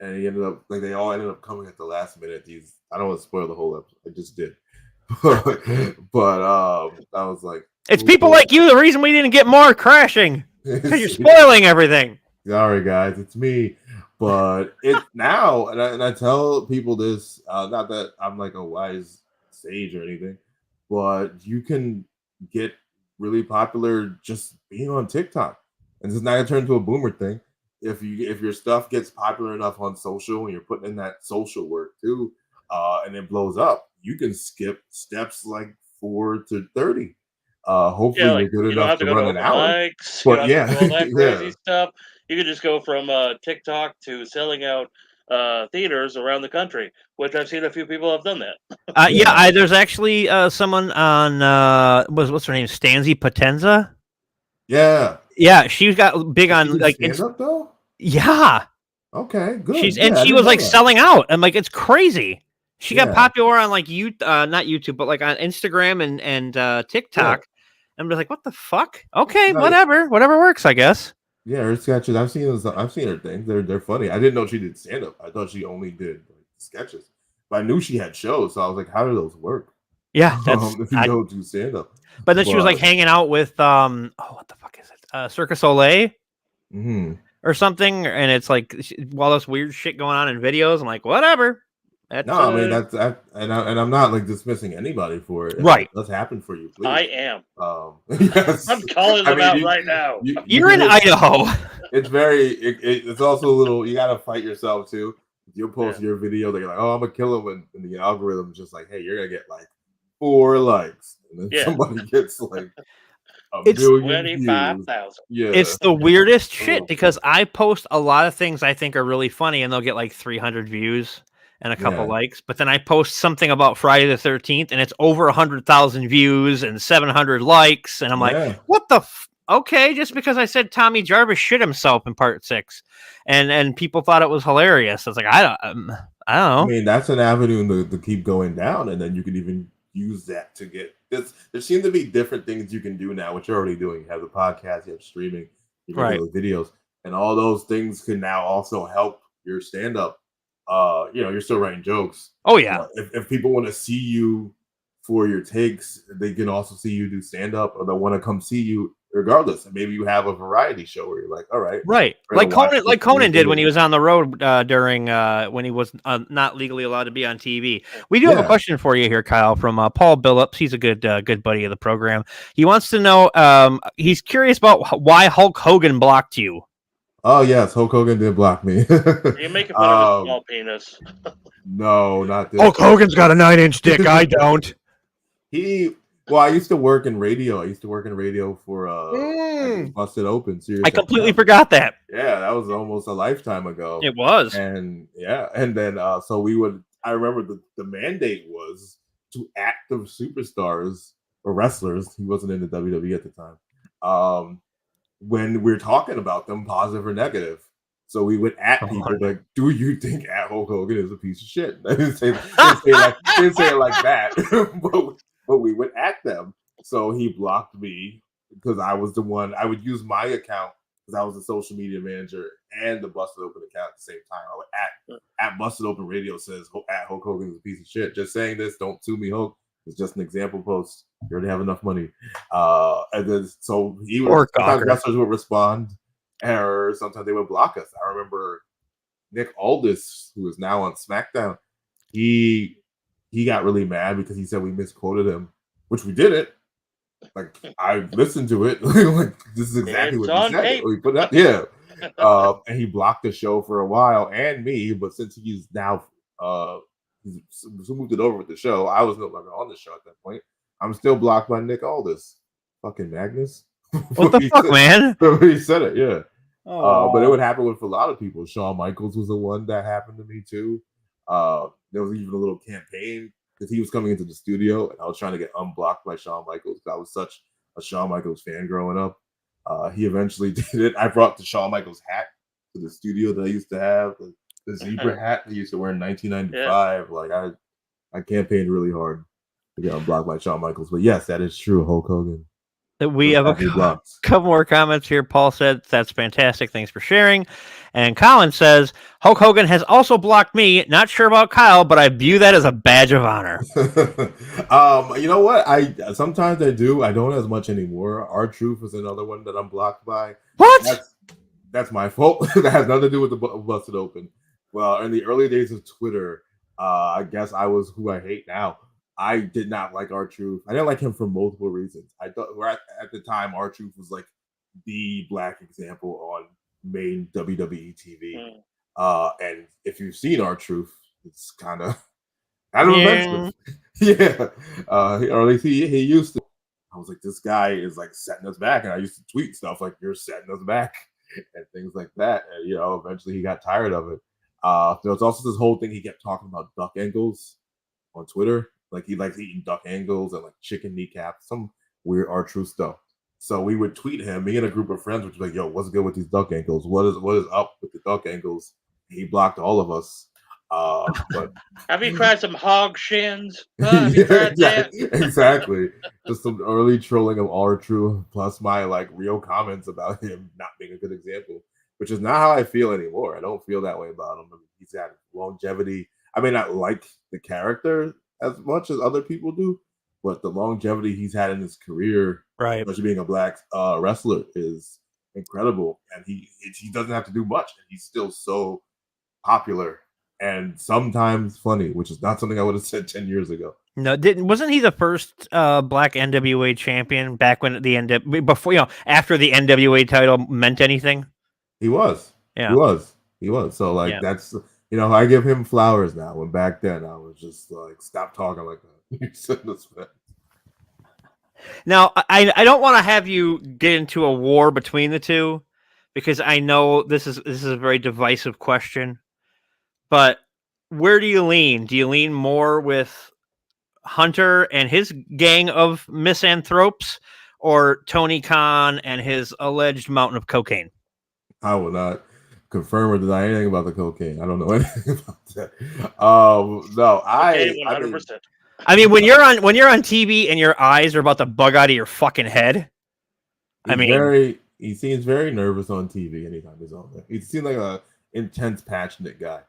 And he ended up they all ended up coming at the last minute. I don't want to spoil the whole episode. I just did. but I was like, it's people like you the reason we didn't get more Crashing. Because you're spoiling everything. Sorry guys, it's me. But it's now, and I tell people this, not that I'm like a wise sage or anything, but you can get really popular just being on TikTok. And it's not gonna turn into a boomer thing. If your stuff gets popular enough on social and you're putting in that social work too, and it blows up, you can skip steps like 4 to 30. Hopefully you're good enough to run an hour. But yeah, that crazy stuff. You could just go from TikTok to selling out theaters around the country, which I've seen a few people have done that. There's actually someone on what's her name, Stanzi Potenza. Yeah, she got big on like stand up though. Yeah. Okay, good. She was like selling out. I'm like, it's crazy. She got popular on like not YouTube, but like on Instagram and TikTok. I'm just like, what the fuck? Okay, whatever works, I guess. Yeah, her sketches. I've seen her things. They're funny. I didn't know she did stand up. I thought she only did like, sketches. But I knew she had shows, so I was like, how do those work? Yeah, if you don't do stand up. But then she was like hanging out with what the fuck is it? Circus Olay or something, and it's like all this weird shit going on in videos. I'm like, whatever. I mean and I'm not like dismissing anybody for it. Right, it does happen for you. Please. I am. Yes. I'm calling them out right now. You're in Idaho. It's it's also a little. You gotta fight yourself too. You'll post your video, they're like, "Oh, I'm gonna kill him," and the algorithm's just like, "Hey, you're gonna get like 4 likes," and then somebody gets like it's 25,000. Yeah, it's the weirdest shit because I post a lot of things I think are really funny, and they'll get like 300 views, and a couple likes, but then I post something about Friday the 13th and it's over 100,000 views and 700 likes, and I'm like, what the okay, just because I said Tommy Jarvis shit himself in part 6, and people thought it was hilarious. I was like, I don't know. I mean, that's an avenue to keep going down, and then you can even use that to get this. There seem to be different things you can do now, which you're already doing. You have the podcast, you have streaming, you have videos, and all those things can now also help your stand-up. You're still writing jokes. Oh yeah. If people want to see you for your takes, they can also see you do stand-up, or they want to come see you regardless. And maybe you have a variety show where you're like, all right, like Conan did when he was on the road during when he was not legally allowed to be on TV. We do have a question for you here, Kyle, from Paul Billups. He's a good buddy of the program. He wants to know, he's curious about why Hulk Hogan blocked you. Oh yes, Hulk Hogan did block me. You're making fun of his small penis. No, not this. Hulk Hogan's got a 9-inch dick. I don't. Well, I used to work in radio. For Busted Open. I completely forgot that. Yeah, that was almost a lifetime ago. It was. And then so we would. I remember the mandate was to act the superstars or wrestlers. He wasn't in the WWE at the time. When we're talking about them, positive or negative. So we would at people like, do you think at Hulk Hogan is a piece of shit? I didn't say it like that, but we would at them. So he blocked me because I was the one. I would use my account because I was the social media manager and the Busted Open account at the same time. I would at Busted Open Radio says at Hulk Hogan is a piece of shit. Just saying this, don't sue me, Hulk. It's just an example post. You already have enough money. And then so he would sometimes wrestlers would respond, or sometimes they would block us. I remember Nick Aldis, who is now on SmackDown, he got really mad because he said we misquoted him, which we didn't. Like I listened to it, like this is exactly what he said. We put it up, and he blocked the show for a while and me. But since he's now he's moved it over with the show, I was no longer on the show at that point. I'm still blocked by Nick Aldis. Fucking Magnus. What the fuck, man? He said it, yeah. But it would happen with a lot of people. Shawn Michaels was the one that happened to me too. There was even a little campaign because he was coming into the studio and I was trying to get unblocked by Shawn Michaels. I was such a Shawn Michaels fan growing up. He eventually did it. I brought the Shawn Michaels hat to the studio that I used to have, the zebra hat he used to wear in 1995. Yeah. Like I campaigned really hard to get unblocked by Shawn Michaels. But yes, that is true. Hulk Hogan. We have a couple more comments here. Paul said, that's fantastic. Thanks for sharing. And Colin says, Hulk Hogan has also blocked me. Not sure about Kyle, but I view that as a badge of honor. You know what? Sometimes I do. I don't as much anymore. R-Truth is another one that I'm blocked by. What? That's my fault. That has nothing to do with the Busted Open. Well, in the early days of Twitter, I guess I was who I hate now. I did not like R-Truth. I didn't like him for multiple reasons. I thought at the time R-Truth was like the black example on main WWE TV. And if you've seen R-Truth, it's kind of offensive. Yeah. Or at least he used to. I was like, this guy is like setting us back. And I used to tweet stuff like, you're setting us back and things like that. And, eventually he got tired of it. There was also this whole thing he kept talking about duck angles on Twitter. Like he likes eating duck angles and like chicken kneecaps, some weird R-Truth stuff. So we would tweet him, me and a group of friends, which was like, yo, what's good with these duck angles? What is up with the duck angles? He blocked all of us. But have you tried some hog shins? Have you tried that? Exactly. Just some early trolling of R-Truth, plus my like real comments about him not being a good example, which is not how I feel anymore. I don't feel that way about him. I mean, he's got longevity. I may not like the character as much as other people do, but the longevity he's had in his career, right, especially being a black wrestler, is incredible. And he doesn't have to do much, and he's still so popular and sometimes funny, which is not something I would have said 10 years ago. No, wasn't he the first black NWA champion back when after the NWA title meant anything? He was. Yeah. He was. So like that's. I give him flowers now. When back then I was just like, stop talking like that. Now, I don't want to have you get into a war between the two, because I know this is a very divisive question. But where do you lean? Do you lean more with Hunter and his gang of misanthropes, or Tony Khan and his alleged mountain of cocaine? I will not confirm or deny anything about the cocaine. I don't know anything about that. No, Okay, I mean, 100%. I mean, when you're on TV and your eyes are about to bug out of your fucking head. he seems very nervous on TV anytime he's on there. He seems like a intense, passionate guy.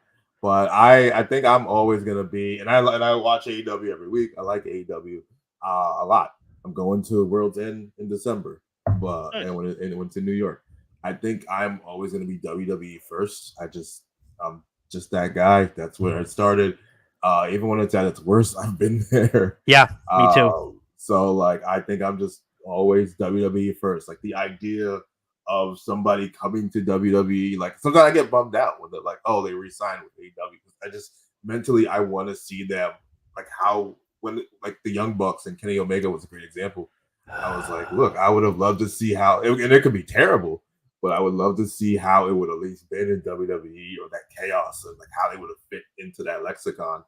But I think I'm always gonna be, and I watch AEW every week. I like AEW a lot. I'm going to World's End in December, but Nice. and it went to New York. I think I'm always gonna be WWE first. I'm just that guy. That's where it started. Even when it's at its worst, I've been there. Yeah, me too. So like, I think I'm just always WWE first. Like the idea of somebody coming to WWE, like sometimes I get bummed out when they're like, oh, they re-signed with AEW. I just mentally I want to see them like when like the Young Bucks and Kenny Omega was a great example. I was like, look, I would have loved to see how, and it could be terrible, but I would love to see how it would at least been in WWE or that chaos and like how they would have fit into that lexicon.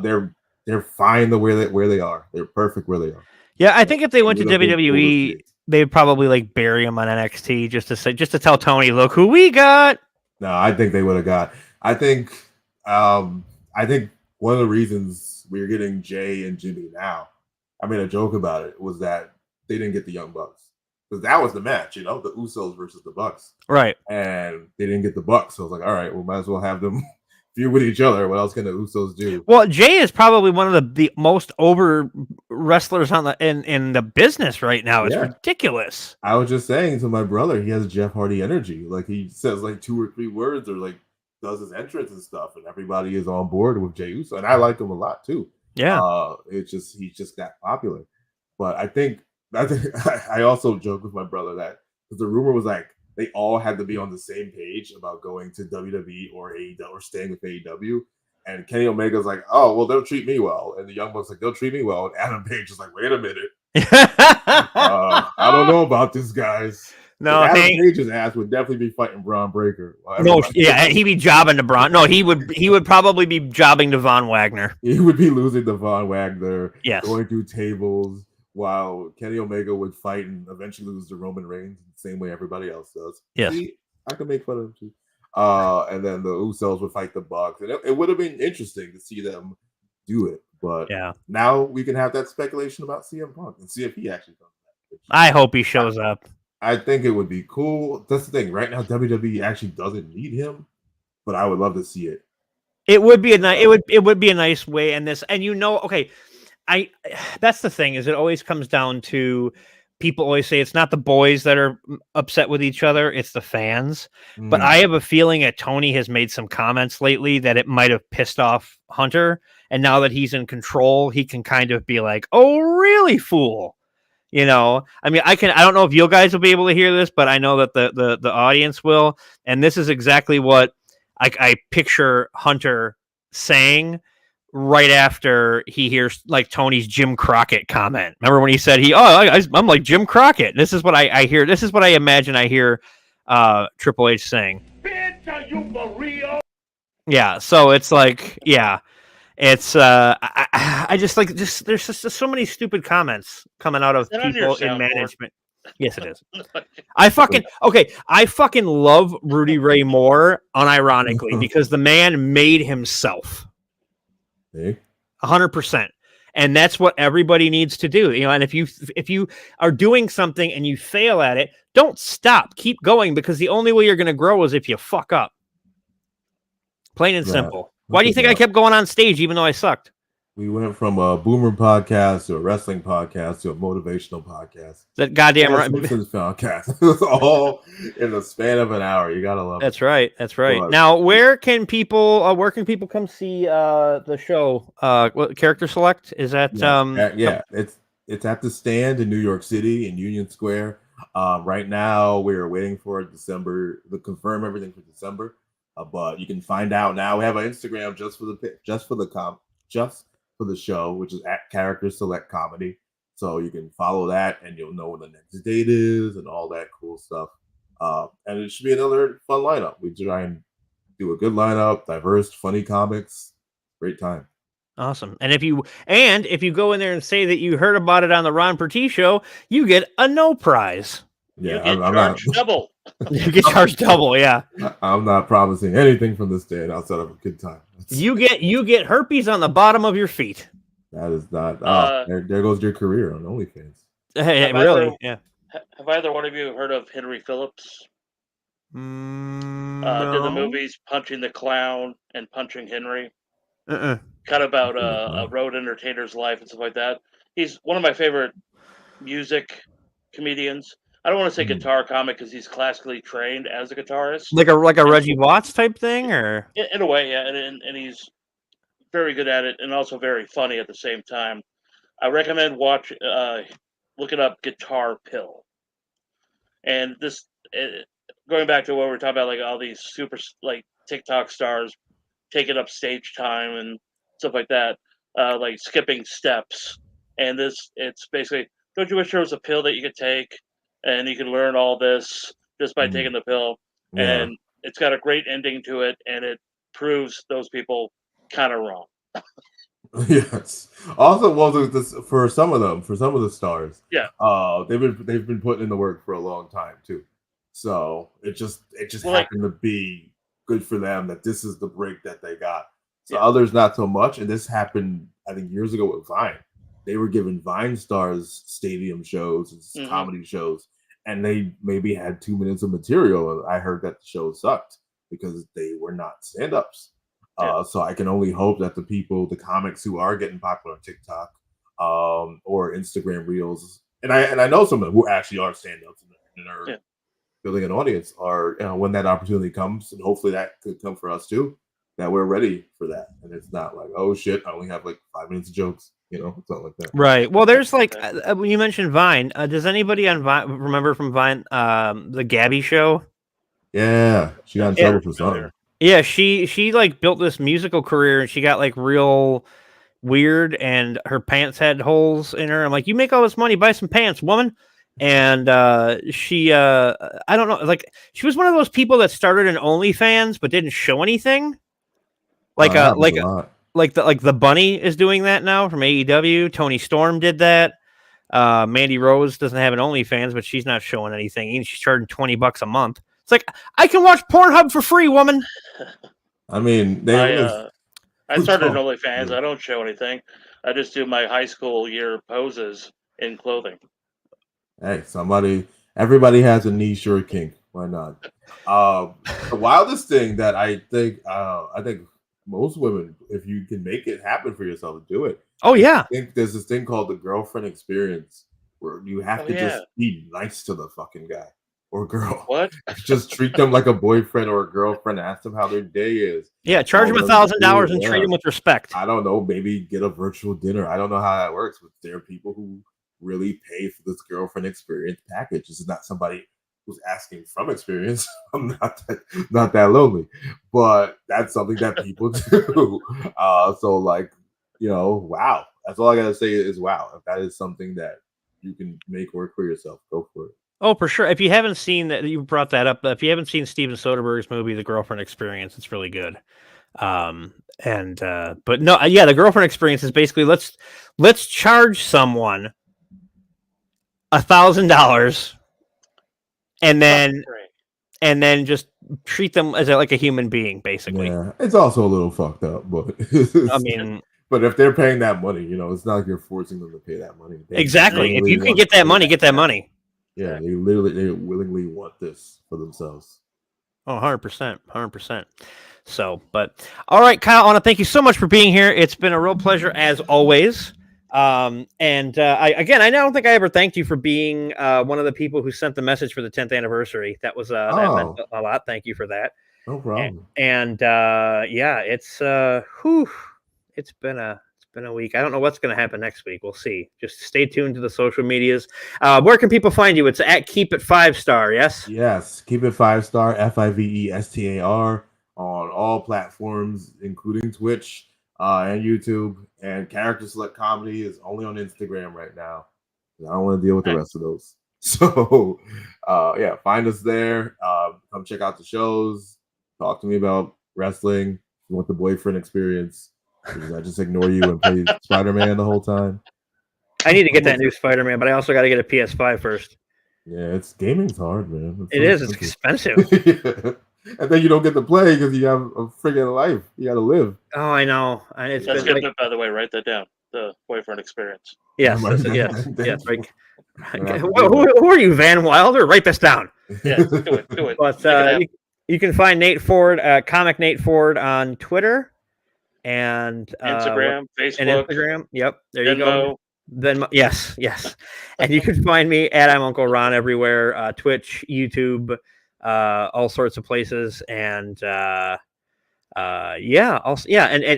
They're fine where they are. They're perfect where they are. Yeah, I think if they went to WWE, they'd probably like bury him on NXT just to tell Tony, look who we got. No, I think they would have got. I think one of the reasons we're getting Jay and Jimmy now, I made a joke about it, was that they didn't get the Young Bucks. Because that was the match, the Usos versus the Bucks. Right. And they didn't get the Bucks. So I was like, all right, well, might as well have them feud with each other. What else can the Usos do? Well, Jay is probably one of the most over wrestlers in the business right now. It's ridiculous. I was just saying to my brother, he has Jeff Hardy energy. Like he says like 2 or 3 words or like does his entrance and stuff, and everybody is on board with Jey Uso. And I like him a lot too. Yeah. He's just that popular. But I think I also joke with my brother that because the rumor was like they all had to be on the same page about going to WWE or AEW or staying with AEW. And Kenny Omega's like, oh, well, they'll treat me well. And the Young Bucks like, they'll treat me well. And Adam Page is like, wait a minute. I don't know about this, guys. No, Adam Page's ass would definitely be fighting Braun Breaker. He'd be jobbing to Braun. No, he would probably be jobbing to Von Wagner. He would be losing to Von Wagner. Yes. Going through tables. While Kenny Omega would fight and eventually lose to Roman Reigns the same way everybody else does. Yes. See, I can make fun of him too. And then the Usos would fight the Bucks. And it would have been interesting to see them do it. But now we can have that speculation about CM Punk and see if he actually comes back. I hope he shows up. I think it would be cool. That's the thing. Right now, WWE actually doesn't need him, but I would love to see it. It would be a nice. It would be a nice way. And okay. That's the thing, is it always comes down to people always say it's not the boys that are upset with each other, it's the fans. But I have a feeling that Tony has made some comments lately that it might have pissed off Hunter. And now that he's in control, he can kind of be like, oh, really, fool? I mean, I don't know if you guys will be able to hear this, but I know that the audience will. And this is exactly what I picture Hunter saying right after he hears like Tony's Jim Crockett comment. Remember when he said I'm like Jim Crockett? This is what I hear. This is what I imagine I hear Triple H saying. Bitch, are you for real? Yeah. So it's like, it's I just like there's just so many stupid comments coming out of people in management. Yes, it is. I fucking love Rudy Ray Moore unironically because the man made himself. 100%. And that's what everybody needs to do. And if you are doing something and you fail at it, don't stop. Keep going, because the only way you're going to grow is if you fuck up. Plain and simple. Why do you think I kept going on stage even though I sucked? We went from a boomer podcast to a wrestling podcast to a motivational podcast. That goddamn right. Simpsons podcast. It was all in the span of an hour. You gotta love it. That's right. That's right. But now, where can people come see the show? What Character Select is that? It's at the Stand in New York City in Union Square. Right now, we're waiting for December to confirm everything for December. But you can find out now. We have an Instagram just for the show, which is at Character Select Comedy. So you can follow that and you'll know when the next date is and all that cool stuff. And it should be another fun lineup. We try and do a good lineup, diverse, funny comics, great time. Awesome. And if you go in there and say that you heard about it on the Ron Purtee Show, you get a no prize. Yeah, you get I'm charged not, double. You get charged double. Yeah. I'm not promising anything from this day outside of a good time. You get herpes on the bottom of your feet. That is not. There goes your career on OnlyFans. Hey, really? Yeah. Have either one of you heard of Henry Phillips? No. Did the movies Punching the Clown and Punching Henry? Uh-uh. Kind of about a road entertainer's life and stuff like that. He's one of my favorite music comedians. I don't want to say guitar comic because he's classically trained as a guitarist. Like a Reggie Watts type thing, or in a way, yeah, and he's very good at it and also very funny at the same time. I recommend looking up Guitar Pill. And this, going back to what we're talking about, like all these super like TikTok stars taking up stage time and stuff like that, like skipping steps. And it's basically, don't you wish there was a pill that you could take and you could learn all this just by taking the pill? Yeah. And it's got a great ending to it, and it proves those people kind of wrong. Yes. Also, for some of the stars, yeah, they've been putting in the work for a long time too. So it just happened to be good for them that this is the break that they got. So others not so much. And this happened, I think, years ago with Vine. They were giving Vine stars stadium shows and comedy shows, and they maybe had 2 minutes of material. And I heard that the show sucked because they were not stand-ups. So I can only hope that the comics who are getting popular on TikTok or Instagram Reels, and I know some of them who actually are stand-ups and are building an audience, are when that opportunity comes, and hopefully that could come for us too, that we're ready for that, and it's not like, oh shit, I only have like 5 minutes of jokes, something like that. Right. Well, there's like when you mentioned Vine, does anybody on Vine remember from Vine the Gabby show? Yeah, she got in trouble for something. Yeah, she like built this musical career, and she got like real weird, and her pants had holes in her. I'm like, you make all this money, buy some pants, woman. And she I don't know, like she was one of those people that started an OnlyFans but didn't show anything. Like the Bunny is doing that now from AEW. Tony Storm did that. Mandy Rose doesn't have an OnlyFans, but she's not showing anything. She's charging $20 a month. It's like, I can watch Pornhub for free, woman. I mean, I started an OnlyFans. I don't show anything. I just do my high school year poses in clothing. Hey, everybody has a niche or a kink. Why not? The wildest thing that I think most women, if you can make it happen for yourself, do it. Oh yeah. I think there's this thing called the girlfriend experience, where you have to just be nice to the fucking guy or girl. What? Just treat them like a boyfriend or a girlfriend. Ask them how their day is. Yeah, charge them $1,000 and treat them with respect. I don't know. Maybe get a virtual dinner. I don't know how that works, but there are people who really pay for this girlfriend experience package. This is not somebody who's asking from experience. I'm not that lonely, but that's something that people do. So like, wow. That's all I gotta say is wow. If that is something that you can make work for yourself, go for it. Oh, for sure. If you haven't seen that, you brought that up. If you haven't seen Steven Soderbergh's movie, The Girlfriend Experience, it's really good. But no, the Girlfriend Experience is basically let's charge someone $1,000, and then just treat them as like a human being, basically. Yeah, it's also a little fucked up, but I mean. But if they're paying that money, it's not like you're forcing them to pay that money. Exactly. If you can get that money, get that money. Yeah, they willingly want this for themselves. Oh, 100%. 100%. So, but all right, Kyle, I want to thank you so much for being here. It's been a real pleasure as always. I don't think I ever thanked you for being one of the people who sent the message for the 10th anniversary. That was that meant a lot. Thank you for that. No problem. It's been a week. I don't know what's going to happen next week. We'll see. Just stay tuned to the social medias. Where can people find you? It's at Keep It 5-Star. Yes. Yes. Keep It 5-Star. FIVESTAR on all platforms, including Twitch and YouTube. And Character Select Comedy is only on Instagram right now. I don't want to deal with the rest of those. So, find us there. Come check out the shows. Talk to me about wrestling. If you want the boyfriend experience, Does I just ignore you and play Spider-Man the whole time? I need to get that new Spider-Man, but I also got to get a PS5 first. Yeah, gaming's hard, man. It's expensive. And then you don't get to play because you have a friggin' life. You got to live. Oh, I know. It's That's been good, like, by the way. Write that down. The boyfriend experience. yes, Oh my yes, God. yes. Like, who are you, Van Wilder? Write this down. Yeah, do it. But you can find Nate Ford, Comic Nate Ford, on Twitter and Instagram, Facebook, and Instagram. Yep, there you Venmo. go. Then yes, and you can find me at I'm Uncle Ron everywhere: Twitch, YouTube, all sorts of places, and and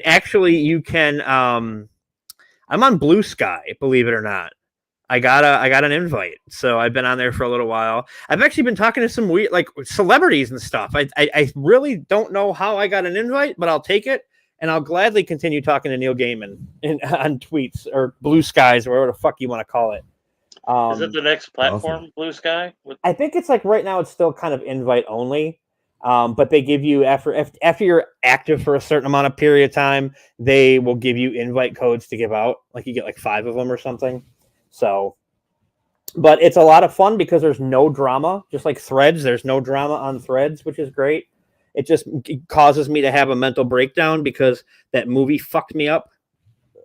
actually you can. I'm on Blue Sky, believe it or not. I got an invite, so I've been on there for a little while. I've actually been talking to some weird, like, celebrities and stuff. I really don't know how I got an invite, but I'll take it. And I'll gladly continue talking to Neil Gaiman on tweets or Blue Skies or whatever the fuck you want to call it. Is it the next platform, awesome. Blue Sky? I think it's like right now it's still kind of invite only, but they give you after you're active for a certain amount of period of time, they will give you invite codes to give out. Like you get like 5 of them or something. So, but it's a lot of fun because there's no drama, just like Threads. There's no drama on Threads, which is great. It just causes me to have a mental breakdown because that movie fucked me up.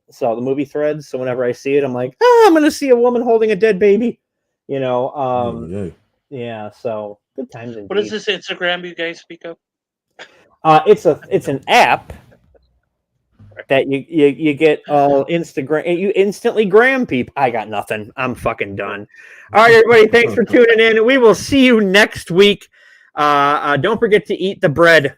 So the movie Threads. So whenever I see it, I'm like, I'm going to see a woman holding a dead baby. You know, yeah. So good times indeed. What is this Instagram you guys speak of? It's an app that you get all Instagram. You instantly gram people. I got nothing. I'm fucking done. All right, everybody. Thanks for tuning in. We will see you next week. Don't forget to eat the bread.